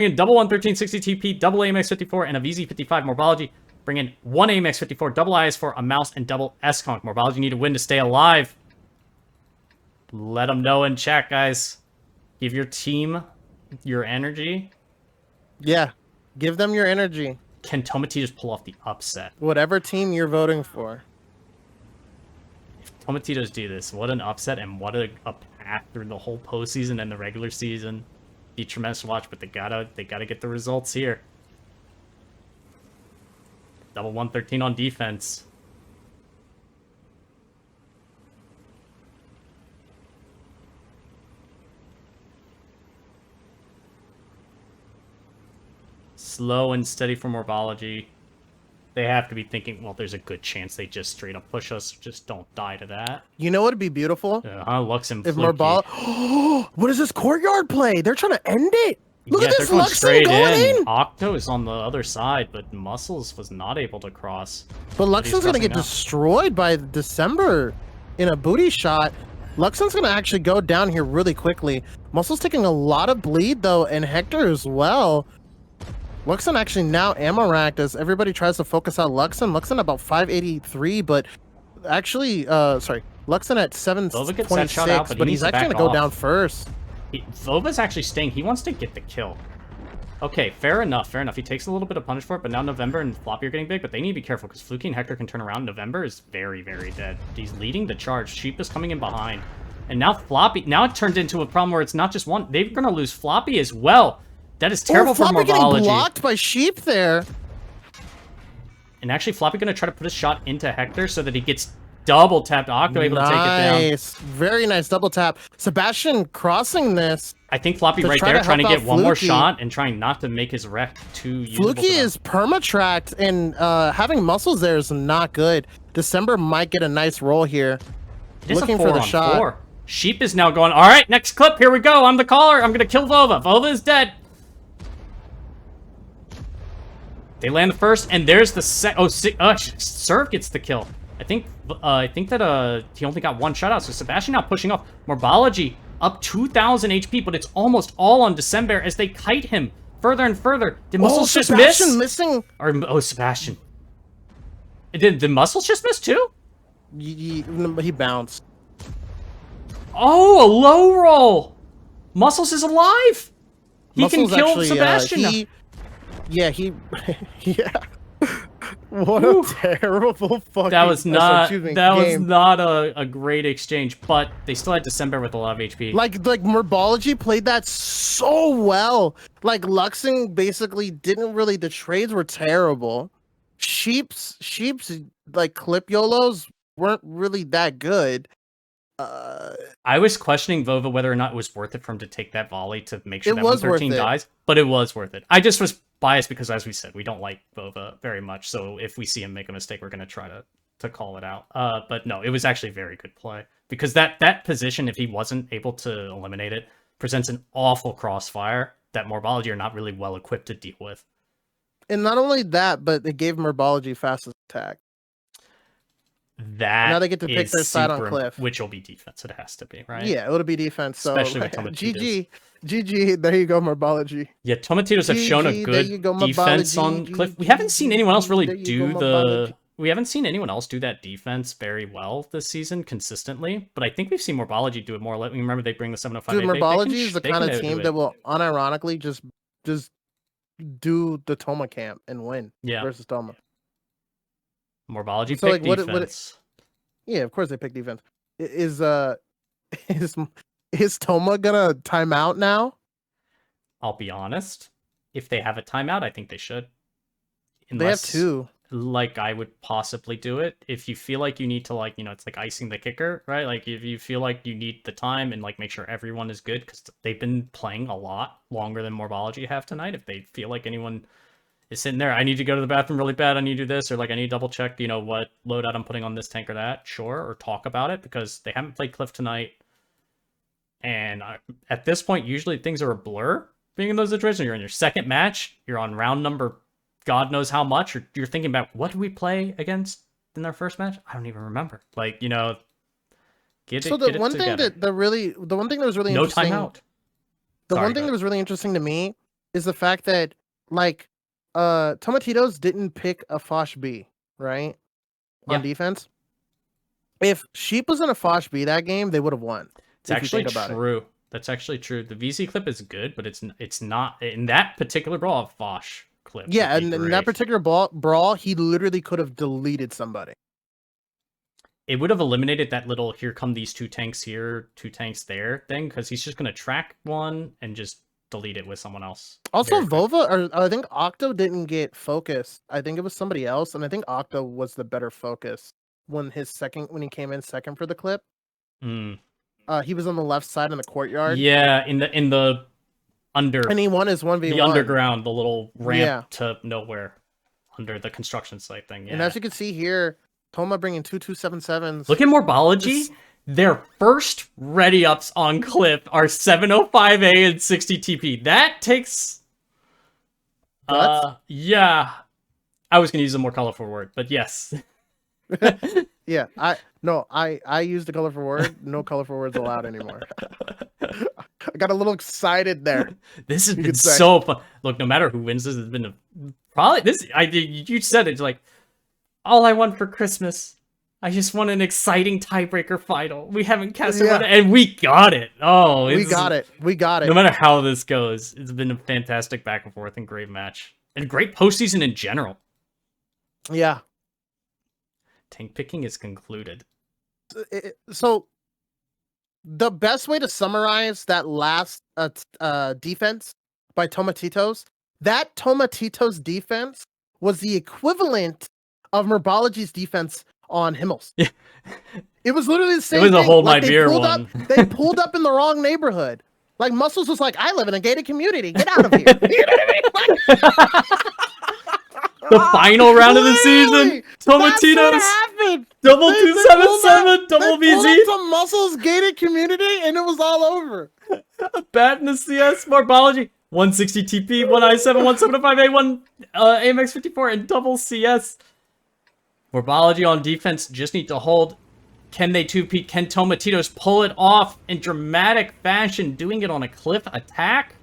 Bring in double 11360 TP, double AMX 54, and a VZ 55 Morbology. Bring in one AMX 54, double IS4, a mouse, and double S-Conk. Morbology need to win to stay alive. Let them know in chat, guys. Give your team your energy. Yeah, give them your energy. Can Tomatitos pull off the upset? Whatever team you're voting for. If Tomatitos do this, what an upset and what a path through the whole postseason and the regular season. Be tremendous to watch, but they gotta get the results here. Double 113 on defense. Slow and steady for Morbology. They have to be thinking, well, there's a good chance they just straight up push us. Just don't die to that. You know what would be beautiful? Lux and if Fluky. What is this courtyard play? They're trying to end it. Look at this going Luxon straight going in. Octo is on the other side, but Muscles was not able to cross. But Luxon's gonna get destroyed by December in a booty shot. Luxon's gonna actually go down here really quickly. Muscle's taking a lot of bleed though, and Hector as well. Luxon actually now ammo-racked as everybody tries to focus on Luxon. Luxon about 583, but actually, sorry, Luxon at 726, but he's actually gonna go down first. Vova's actually staying. He wants to get the kill. Okay, fair enough, fair enough. He takes a little bit of punish for it, but now November and Floppy are getting big, but they need to be careful because Fluky and Hector can turn around. November is very, very dead. He's leading the charge. Sheep is coming in behind. And now Floppy, now it turned into a problem where it's not just one. They're going to lose Floppy as well. That is terrible for Morbology. Getting blocked by Sheep there. And actually, Floppy going to try to put a shot into Hector so that he gets double tapped. Octo able to take it down. Nice, very nice double tap. Sebastian crossing this. I think Floppy right there trying to get one more shot and trying not to make his wreck too usable. Fluky is perma-tracked, and having muscles there is not good. December might get a nice roll here. Looking for the shot. 4. Sheep is now going, all right, next clip, here we go. I'm the caller. I'm going to kill Vova. Vova is dead. They land the first, and there's the Serve gets the kill. I think that he only got one shutout, so Sebastian now pushing off. Morbology up 2,000 HP, but it's almost all on December as they kite him further and further. Did Muscles just miss? Sebastian missing. Or Sebastian. Did Muscles just miss too? He bounced. Oh, a low roll. Muscles is alive. He Muscles can kill actually, Sebastian. Yeah. What a terrible fucking that was not a great exchange, but they still had December with a lot of HP. Like Morbology played that so well. Like Luxon basically didn't really, the trades were terrible. Sheep's like clip YOLOs weren't really that good. I was questioning Vova whether or not it was worth it for him to take that volley to make sure that 113 dies, but it was worth it. I just was biased because, as we said, we don't like Vova very much, so if we see him make a mistake, we're going to try to call it out. But no, it was actually a very good play, because that position, if he wasn't able to eliminate it, presents an awful crossfire that Morbology are not really well equipped to deal with. And not only that, but it gave Morbology fastest attack. That now they get to pick their side on Cliff, which will be defense. It has to be, right? Yeah, it'll be defense. So especially with Tomatitos. GG. There you go, Morbology. Yeah, Tomatitos have shown a good defense on Cliff. We haven't seen anyone else really do the. We haven't seen anyone else do that defense very well this season consistently. But I think we've seen Morbology do it more. Let me remember they bring the 705. Dude, Morbology is the kind of team that will unironically just do the Toma camp and win. Yeah. Versus Toma. Morbology pick defense. Yeah, of course they pick defense. Is Toma gonna time out now? I'll be honest. If they have a timeout, I think they should. Unless, they have 2. Like, I would possibly do it. If you feel like you need to, like, it's like icing the kicker, right? Like, if you feel like you need the time and, like, make sure everyone is good, because they've been playing a lot longer than Morbology have tonight. If they feel like anyone is sitting there, I need to go to the bathroom really bad, I need to do this, or like I need to double check, what loadout I'm putting on this tank or that, sure, or talk about it, because they haven't played Cliff tonight. And at this point, usually things are a blur being in those situations. You're in your second match, you're on round number God knows how much, or you're thinking about, what did we play against in their first match? I don't even remember. Like, the one thing that was really no interesting. timeout. The one thing that was really interesting to me is the fact that like Tomatitos didn't pick a Fosh B, right? On Yeah. defense. If Sheep was in a Fosh B that game, they would have won. It's actually true. That's actually true. The VZ clip is good, but it's not in that particular brawl. Fosh clip. Yeah, and in that particular brawl, he literally could have deleted somebody. It would have eliminated that little "here come these 2 tanks here, 2 tanks there" thing, because he's just gonna track one and just delete it with someone else. Also, Vova, or I think Octo didn't get focus. I think it was somebody else, and I think Octo was the better focus when he came in second for the clip. He was on the left side in the courtyard. Yeah, in the under. And he won his 1v1. The underground, the little ramp to nowhere under the construction site thing. Yeah. And as you can see here, Toma bringing 2-2-7-7s. Look at Morbology. Their first ready ups on clip are 705A and 60 TP. That takes. Yeah. I was gonna use a more colorful word, but yes. Yeah, I used the colorful word. No colorful words allowed anymore. I got a little excited there. This has been so fun. Look, no matter who wins this, has been probably this. You said it, like, all I want for Christmas. I just want an exciting tiebreaker final. We haven't casted one, and we got it. Oh, we got it. We got it. No matter how this goes, it's been a fantastic back and forth and great match and great postseason in general. Yeah. Tank picking is concluded. So, the best way to summarize that last defense by Tomatitos, that Tomatitos defense was the equivalent of Merbology's defense on Himmels. Yeah. It was literally the same thing. It was a hold like my beer one. They pulled up in the wrong neighborhood. Like, Muscles was like, I live in a gated community. Get out of here. You know what I mean? The final round of the season, Tomatitos, double 277, double VZ. They pulled up to Muscles gated community, and it was all over. A bat in the CS, Morbology, 160 TP, 1i7, 175A, 1 AMX 54, and double CS. Morbology on defense just need to hold. Can they 2-peat? Can Tomatitos pull it off in dramatic fashion, doing it on a cliff attack?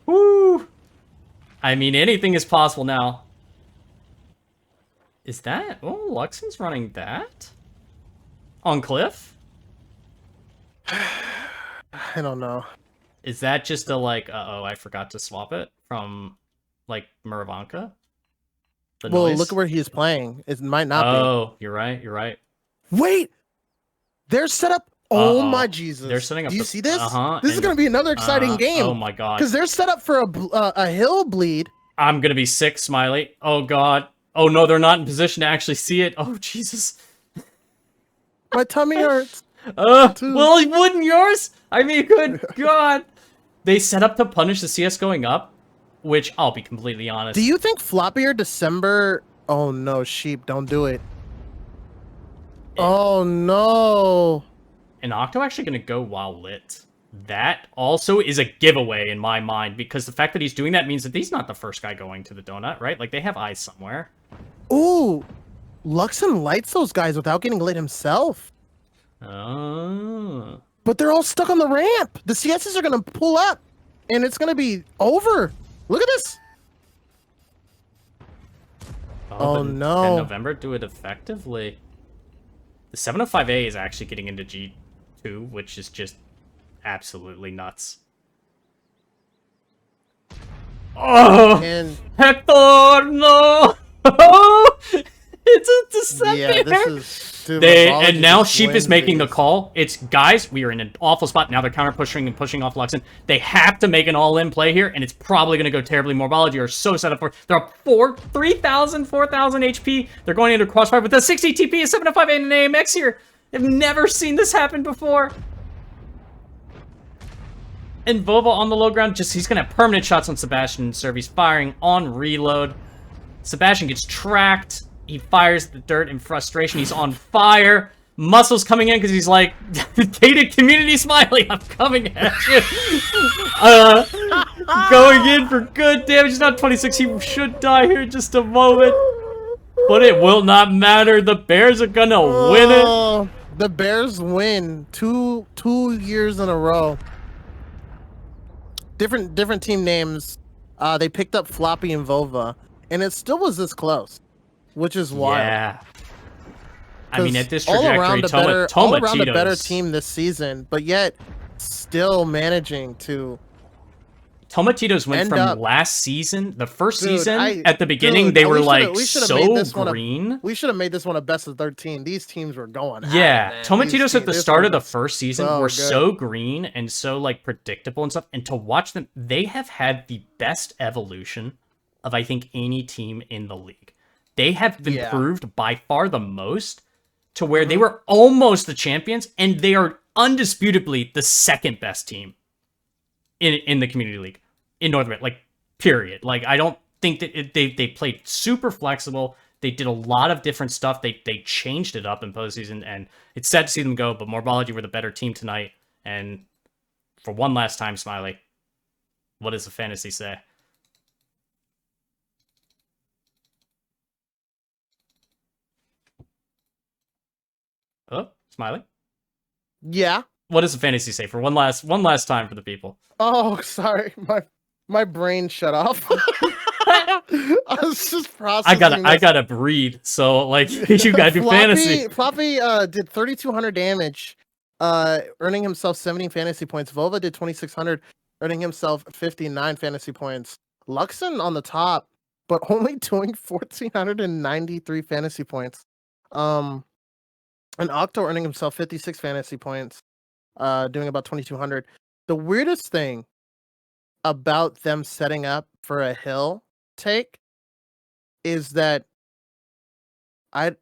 Woo! I mean, anything is possible now. Is that... Oh, Luxon's running that? On Cliff? I don't know. Is that just a, like, uh-oh, I forgot to swap it from, like, Muravanka? Well, noise? Look where he is playing. It might not be. Oh, you're right, you're right. Wait! They're set up... Oh my Jesus! They're setting up. Do you see this? This is going to be another exciting game. Oh my God! Because they're set up for a hill bleed. I'm gonna be sick, Smiley. Oh God! Oh no, they're not in position to actually see it. Oh Jesus! My tummy hurts. Well, wouldn't yours? I mean, good God! They set up to punish the CS going up, which I'll be completely honest. Do you think Floppier December? Oh no, Sheep! Don't do it. Oh no! And Octo actually going to go while lit. That also is a giveaway in my mind, because the fact that he's doing that means that he's not the first guy going to the donut, right? Like, they have eyes somewhere. Ooh, Luxon lights those guys without getting lit himself. Oh. But they're all stuck on the ramp. The CSs are going to pull up, and it's going to be over. Look at this. Oh no. Can November do it effectively? The 705A is actually getting into G2, which is just absolutely nuts. Oh, and Hector, no! It's a December. Yeah, this is. Dude, and now Sheep is making the call. It's guys, we are in an awful spot now. They're counter pushing and pushing off Luxon. They have to make an all-in play here, and it's probably going to go terribly. Morbology are so set up for. They're up 3,000, 4,000 HP. They're going into crossfire with a 60 TP, a 705 and an AMX here. I've never seen this happen before. And Vova on the low ground, he's going to have permanent shots on Sebastian and serve. He's firing on reload. Sebastian gets tracked. He fires the dirt in frustration. He's on fire. Muscle's coming in because he's like, gated community Smiley, I'm coming at you. Going in for good damage. He's not 26. He should die here in just a moment. But it will not matter. The Bears are going to win it. The Bears win two years in a row. different team names. They picked up Floppy and Vova, and it still was this close, which is wild. Yeah. I mean, at this all trajectory, around a better Tomatito's team this season, but yet still managing to. Tomatito's went from last season, the first season, at the beginning, dude, they were like we so green. We should have made this one a best of 13. These teams were going. Yeah, Tomatito's at the start of the first season were good. so green and so like predictable and stuff. And to watch them, they have had the best evolution of I think any team in the league. They have improved by far the most to where they were almost the champions, and they are undisputably the second best team in the community league in North America, like period. Like I don't think that they played super flexible. They did a lot of different stuff. They changed it up in postseason, and it's sad to see them go. But Morbology were the better team tonight. And for one last time, Smiley, what does the fantasy say? Oh, Smiley. Yeah. What does the fantasy say for one last time for the people? Oh, sorry, my brain shut off. I was just processing. I gotta breathe. So like, you gotta do fantasy. Floppy did 3,200 damage, earning himself 17 fantasy points. Vova did 2,600, earning himself 59 fantasy points. Luxon on the top, but only doing 1,493 fantasy points. And Octo earning himself 56 fantasy points, doing about 2,200. The weirdest thing about them setting up for a hill take is that I